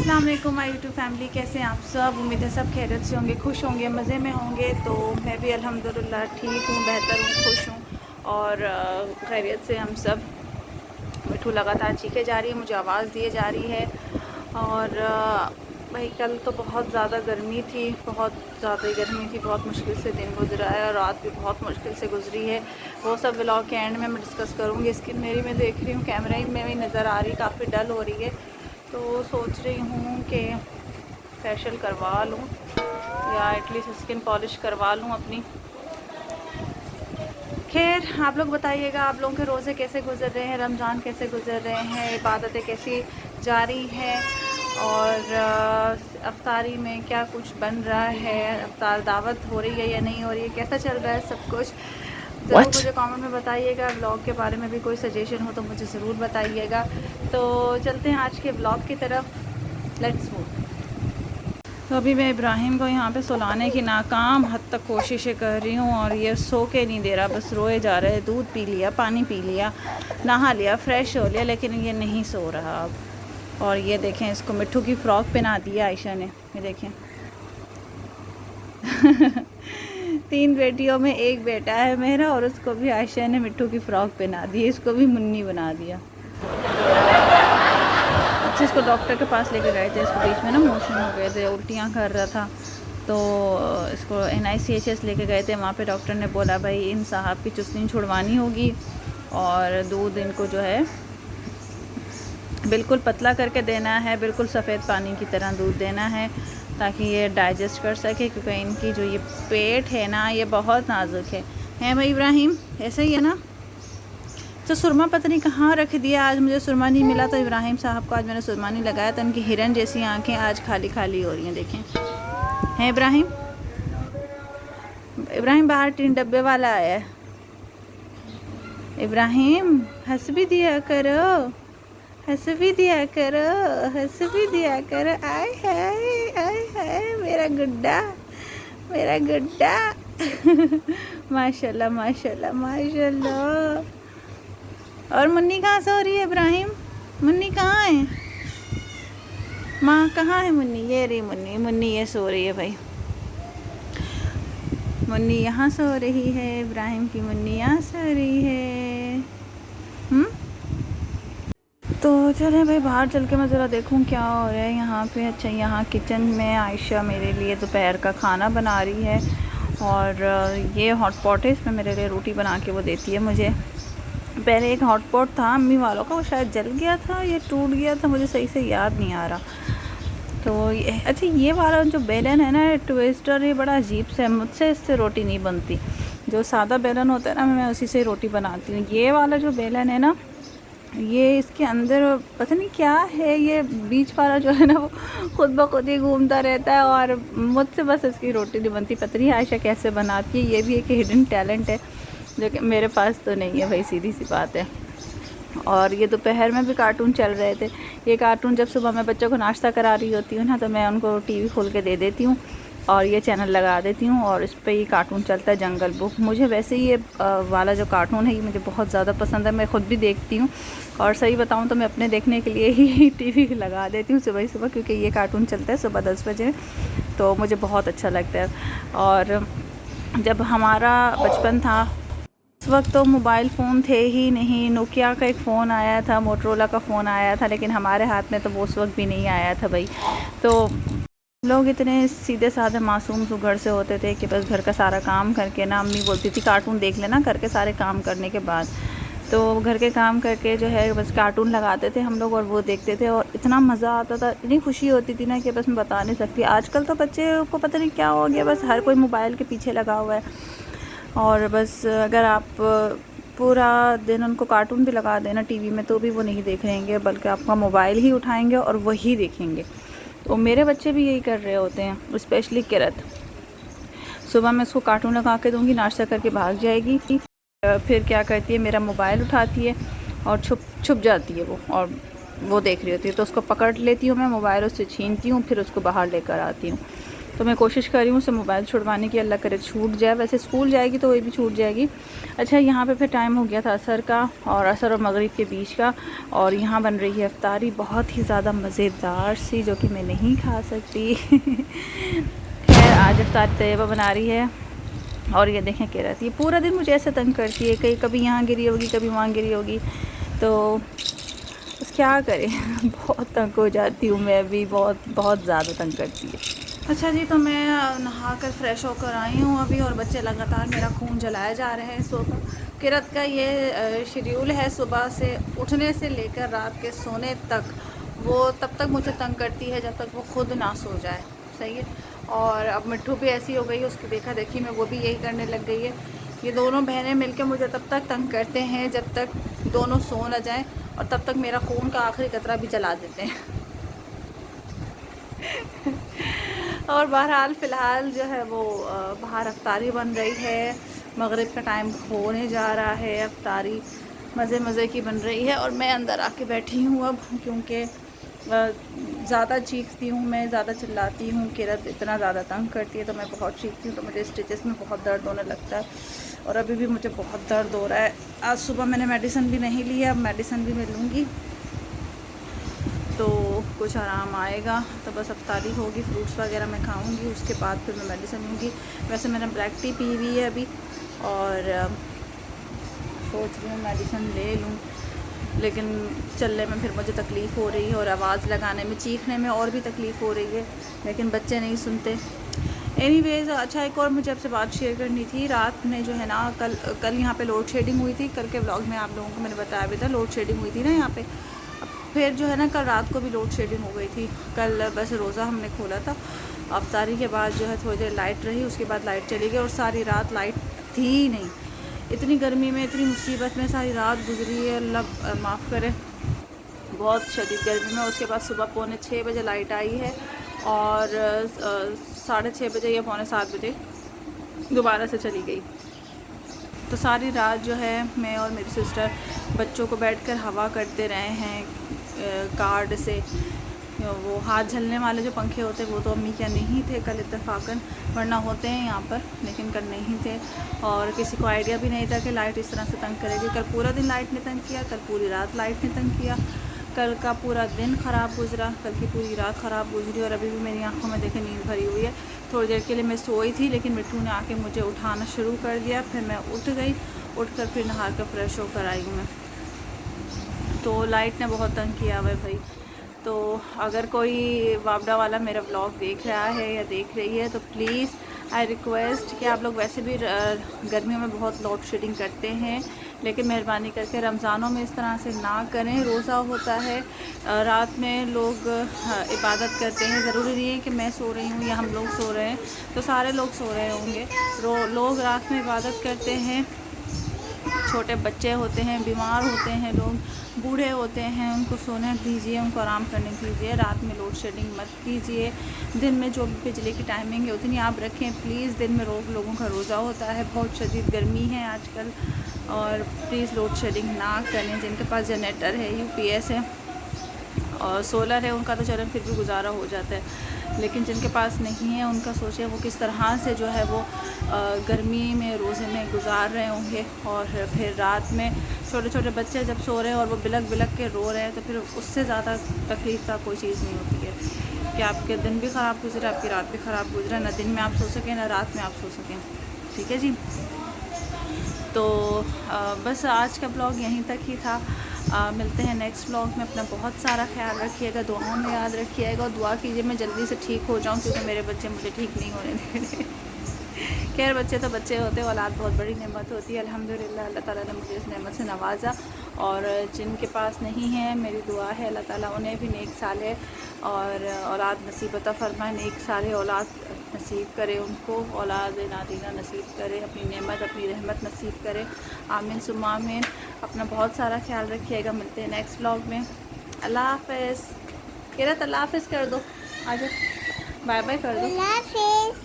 अस्सलाम वालेकुम my YouTube family, कैसे हैं आप सब। उम्मीद है सब खैरियत से होंगे, खुश होंगे, मज़े में होंगे। तो मैं भी अल्हम्दुलिल्लाह ठीक हूँ, बेहतर हूँ, खुश हूँ और खैरियत से हम सब। मिठू लगातार चीखे जा रही है, मुझे आवाज़ दिए जा रही है। और भाई कल तो बहुत ज़्यादा गर्मी थी, बहुत ज़्यादा गर्मी थी, बहुत मुश्किल से दिन गुजरा है और रात भी बहुत मुश्किल से गुजरी है। वो सब व्लॉग के एंड में मैं डिस्कस करूँगी। स्किन मेरी मैं देख रही हूँ कैमरे में भी नज़र आ रही, काफ़ी डल हो रही है। तो सोच रही हूँ कि फेशियल करवा लूँ या एटलीस्ट स्किन पॉलिश करवा लूँ अपनी। खैर, आप लोग बताइएगा, आप लोगों के रोज़े कैसे गुजर रहे हैं, रमज़ान कैसे गुजर रहे हैं, इबादतें कैसी जारी हैं और अफ्तारी में क्या कुछ बन रहा है, अफ्तार दावत हो रही है या नहीं हो रही है, कैसा चल रहा है सब कुछ। ज़रूर मुझे कमेंट में बताइएगा। व्लॉग के बारे में भी कोई सजेशन हो तो मुझे ज़रूर बताइएगा। तो चलते हैं आज के व्लॉग की तरफ, लेट्स मूव। तो अभी मैं इब्राहिम को यहाँ पे सुलाने की नाकाम हद तक कोशिशें कर रही हूँ और ये सो के नहीं दे रहा, बस रोए जा रहा है। दूध पी लिया, पानी पी लिया, नहा लिया, फ्रेश हो लिया, लेकिन ये नहीं सो रहा अब। और ये देखें, इसको मिट्ठू की फ़्रॉक पहना दी आयशा ने, ये देखें। 3 बेटियों में एक बेटा है मेरा और उसको भी आयशा ने मिट्ठू की फ़्रॉक पहना दी, इसको भी मुन्नी बना दिया। अच्छा, इसको डॉक्टर के पास लेके गए थे, इसको बीच में ना मोशन हो गए थे, उल्टियाँ कर रहा था। तो इसको NICHS लेके गए थे। वहाँ पे डॉक्टर ने बोला भाई इन साहब की चुस्नी छुड़वानी होगी और दूध इनको जो है बिल्कुल पतला करके देना है, बिल्कुल सफ़ेद पानी की तरह दूध देना है ताकि ये डाइजेस्ट कर सके, क्योंकि इनकी जो ये पेट है ना, ये बहुत नाजुक है भाई इब्राहिम, ऐसा ही है ना। तो सुरमा पता नहीं कहाँ रख दिया, आज मुझे सुरमा नहीं मिला। तो इब्राहिम साहब को आज मैंने सुरमा नहीं लगाया, तो इनकी हिरन जैसी आंखें आज खाली खाली हो रही हैं, देखें। हैं इब्राहिम, इब्राहिम बाहर 3 डब्बे वाला आया है। इब्राहिम हंस भी दिया करो, हंस भी दिया करो, हंस भी दिया करो। आय हाय मेरा गुड्डा, मेरा गुड्डा। माशाल्लाह माशाल्लाह माशाल्लाह। और मुन्नी कहाँ सो रही है इब्राहिम? मुन्नी कहाँ है? माँ कहाँ है मुन्नी? ये रही मुन्नी, मुन्नी ये सो रही है भाई। मुन्नी यहाँ सो रही है, इब्राहिम की मुन्नी यहाँ सो रही है। तो चले भाई बाहर चल के मैं ज़रा देखूँ क्या हो रहा है यहाँ पे। अच्छा, यहाँ किचन में आयशा मेरे लिए दोपहर का खाना बना रही है और ये हॉट पॉट है, इसमें मेरे लिए रोटी बना के वो देती है मुझे। पहले एक हॉट पॉट था अम्मी वालों का, वो शायद जल गया था, ये टूट गया था, मुझे सही से याद नहीं आ रहा। तो ये अच्छा, ये वाला जो बेलन है ना, ट्विस्टर, ये बड़ा अजीब सा है, मुझसे इससे रोटी नहीं बनती। जो सादा बेलन होता है ना, मैं उसी से रोटी बनाती हूँ। ये वाला जो बेलन है ना, ये इसके अंदर पता नहीं क्या है, ये बीच वाला जो है ना वो खुद ब खुद ही घूमता रहता है और मुझसे बस इसकी रोटी नहीं बनती। पता नहीं आयशा कैसे बनाती है, ये भी एक हिडन टैलेंट है जो कि मेरे पास तो नहीं है भाई, सीधी सी बात है। और ये दोपहर में भी कार्टून चल रहे थे। ये कार्टून जब सुबह मैं बच्चों को नाश्ता करा रही होती हूँ ना, तो मैं उनको TV खोल के दे देती हूँ और ये चैनल लगा देती हूँ और इस पे ये कार्टून चलता है, जंगल बुक। मुझे वैसे ही ये वाला जो कार्टून है ये मुझे बहुत ज़्यादा पसंद है, मैं ख़ुद भी देखती हूँ। और सही बताऊँ तो मैं अपने देखने के लिए ही TV लगा देती हूँ सुबह ही सुबह, क्योंकि ये कार्टून चलता है सुबह 10 बजे, तो मुझे बहुत अच्छा लगता है। और जब हमारा बचपन था उस वक्त तो मोबाइल फ़ोन थे ही नहीं। नोकिया का एक फ़ोन आया था, मोटरोला का फ़ोन आया था, लेकिन हमारे हाथ में तो वो उस वक्त भी नहीं आया था भाई। तो लोग इतने सीधे साधे मासूम सुघड़ से होते थे कि बस घर का सारा काम करके ना, अम्मी बोलती थी कार्टून देख लेना करके, सारे काम करने के बाद तो घर के काम करके जो है बस कार्टून लगाते थे हम लोग और वो देखते थे और इतना मज़ा आता था, इतनी खुशी होती थी ना कि बस मैं बता नहीं सकती। आजकल तो बच्चे को पता नहीं क्या हो गया, बस हर कोई मोबाइल के पीछे लगा हुआ है और बस अगर आप पूरा दिन उनको कार्टून भी लगा देना TV में तो भी वो नहीं देखेंगे, बल्कि आपका मोबाइल ही उठाएंगे और वही देखेंगे। तो मेरे बच्चे भी यही कर रहे होते हैं, स्पेशली किरत। सुबह मैं उसको कार्टून लगा के दूँगी, नाश्ता करके भाग जाएगी, फिर क्या करती है, मेरा मोबाइल उठाती है और छुप जाती है वो, और वो देख रही होती है। तो उसको पकड़ लेती हूँ मैं, मोबाइल उससे छीनती हूँ, फिर उसको बाहर लेकर आती हूँ। तो मैं कोशिश कर रही हूँ उसे मोबाइल छुड़वाने की, अल्लाह करे छूट जाए। वैसे स्कूल जाएगी तो वही भी छूट जाएगी। अच्छा, यहाँ पे फिर टाइम हो गया था असर का, और असर और मगरिब के बीच का, और यहाँ बन रही है इफ्तारी बहुत ही ज़्यादा मज़ेदार सी, जो कि मैं नहीं खा सकती। खैर, आज इफ्तारी तैयबा बना रही है, और ये देखें कह रहती है पूरा दिन मुझे ऐसे तंग करती है, कहीं कभी यहाँ गिरी होगी कभी वहाँ गिरी होगी, तो बस क्या करें। बहुत तंग हो जाती हूँ मैं भी, बहुत ज़्यादा तंग करती है। अच्छा जी, तो मैं नहा कर फ्रेश होकर आई हूँ अभी, और बच्चे लगातार मेरा खून जलाए जा रहे हैं। सुबह किरत का ये शेड्यूल है, सुबह से उठने से लेकर रात के सोने तक वो तब तक मुझे तंग करती है जब तक वो खुद ना सो जाए। सही है। और अब मिट्ठू भी ऐसी हो गई है, उसकी देखा देखी में वो भी यही करने लग गई है। ये दोनों बहनें मिलकर मुझे तब तक तंग करते हैं जब तक दोनों सो न जाएं, और तब तक मेरा खून का आखिरी कतरा भी जला देते हैं। और बहरहाल फ़िलहाल जो है वो बाहर अफ्तारी बन रही है, मगरिब का टाइम होने जा रहा है, अफ्तारी मज़े मज़े की बन रही है, और मैं अंदर आके बैठी हूँ अब, क्योंकि ज़्यादा चीखती हूँ मैं, ज़्यादा चिल्लाती हूँ, किरत इतना ज़्यादा तंग करती है तो मैं बहुत चीखती हूँ, तो मुझे स्टिचेस में बहुत दर्द होने लगता है, और अभी भी मुझे बहुत दर्द हो रहा है। आज सुबह मैंने मेडिसिन भी नहीं ली है, अब मेडिसिन भी मैं लूँगी तो कुछ आराम आएगा। तो बस अफ्तारी होगी, फ्रूट्स वगैरह मैं खाऊंगी, उसके बाद फिर मैं मेडिसिन लूँगी। वैसे मैंने ब्लैक टी पी हुई है अभी, और सोच रही हूँ मेडिसिन ले लूँ, लेकिन चलने में फिर मुझे तकलीफ़ हो रही है, और आवाज़ लगाने में, चीखने में और भी तकलीफ़ हो रही है, लेकिन बच्चे नहीं सुनते। एनीवेज़, अच्छा, एक और मुझे आपसे बात शेयर करनी थी। रात में जो है ना, कल यहाँ पे लोड शेडिंग हुई थी। कल के व्लॉग में आप लोगों को मैंने बताया भी था, लोड शेडिंग हुई थी ना यहाँ पे। फिर जो है ना, कल रात को भी लोड शेडिंग हो गई थी। कल बस रोज़ा हमने खोला था, अफ्तारी के बाद जो है थोड़ी देर लाइट रही, उसके बाद लाइट चली गई, और सारी रात लाइट थी ही नहीं। इतनी गर्मी में, इतनी मुसीबत में सारी रात गुजरी है, अल्लाह माफ़ करे, बहुत शदीद गर्मी में। उसके बाद सुबह 6:45 लाइट आई है, और 6:30 बजे या 6:45 बजे दोबारा से चली गई। तो सारी रात जो है मैं और मेरी सिस्टर बच्चों को बैठकर हवा करते रहे हैं कार्ड से। वो हाथ झलने वाले जो पंखे होते हैं वो तो अम्मी क्या नहीं थे कल इत्तेफाकन, वरना होते हैं यहाँ पर, लेकिन कल नहीं थे। और किसी को आइडिया भी नहीं था कि लाइट इस तरह से तंग करेगी। कल पूरा दिन लाइट ने तंग किया, कल पूरी रात लाइट ने तंग किया, कल का पूरा दिन ख़राब गुजरा, कल की पूरी रात ख़राब गुजरी, और अभी भी मेरी आंखों में देखे नींद भरी हुई है। थोड़ी देर के लिए मैं सोई थी, लेकिन मिट्टू ने आके मुझे उठाना शुरू कर दिया, फिर मैं उठ गई, उठकर फिर नहा कर फ्रेश होकर आई हूँ मैं। तो लाइट ने बहुत तंग किया हुआ है भाई। तो अगर कोई वापडा वाला मेरा ब्लॉग देख रहा है या देख रही है, तो प्लीज़ आई रिक्वेस्ट कि आप लोग वैसे भी गर्मियों में बहुत लोड शेडिंग करते हैं, लेकिन मेहरबानी करके रमज़ानों में इस तरह से ना करें। रोज़ा होता है, रात में लोग इबादत करते हैं, ज़रूरी नहीं है कि मैं सो रही हूँ या हम लोग सो रहे हैं तो सारे लोग सो रहे होंगे। लोग रात में इबादत करते हैं, छोटे बच्चे होते हैं, बीमार होते हैं लोग, बूढ़े होते हैं, उनको सोने दीजिए, उनको आराम करने दीजिए, रात में लोड शेडिंग मत कीजिए। दिन में जो भी बिजली की टाइमिंग है उतनी आप रखें प्लीज़। दिन में लोगों का रोज़ा होता है, बहुत शदीद गर्मी है आजकल, और प्लीज़ लोड शेडिंग ना करें। जिनके पास जनरेटर है, यूपीएस है और सोलर है, उनका तो चलन फिर भी गुजारा हो जाता है, लेकिन जिनके पास नहीं है उनका सोचें वो किस तरह से जो है वो गर्मी में रोज़े में गुजार रहे होंगे। और फिर रात में छोटे छोटे बच्चे जब सो रहे हैं और वो बिलक बिलक के रो रहे हैं, तो फिर उससे ज़्यादा तकलीफ़ का कोई चीज़ नहीं होती है कि आपके दिन भी ख़राब गुजरे, आपकी रात भी ख़राब गुजरे, ना दिन में आप सो सकें ना रात में आप सो सकें। ठीक है जी। तो बस आज का ब्लॉग यहीं तक ही था। मिलते हैं नेक्स्ट ब्लॉग में। अपना बहुत सारा ख्याल रखिएगा, दुआओं में याद रखिएगा, और दुआ कीजिए मैं जल्दी से ठीक हो जाऊं, क्योंकि मेरे बच्चे मुझे ठीक नहीं होने दे रहे। खैर, बच्चे तो बच्चे होते हैं, औलाद बहुत बड़ी नेमत होती है। अल्हम्दुलिल्लाह अल्लाह ताला ने मुझे इस नेमत से नवाजा, और जिनके पास नहीं है मेरी दुआ है अल्लाह ताला उन्हें भी नेक साले और औलाद नसीब अता फरमाए, नेक साले औलाद नसीब करे, उनको औलाद नादीना नसीब करे, अपनी नेमत अपनी रहमत नसीब करे। आमीन सुम्मा आमीन। अपना बहुत सारा ख्याल रखिएगा। मिलते हैं नेक्स्ट ब्लॉग में। अल्लाह हाफ़िज़। किरत अल्लाह हाफ़िज़ कर दो, आ जाओ, बाय बाय कर दो।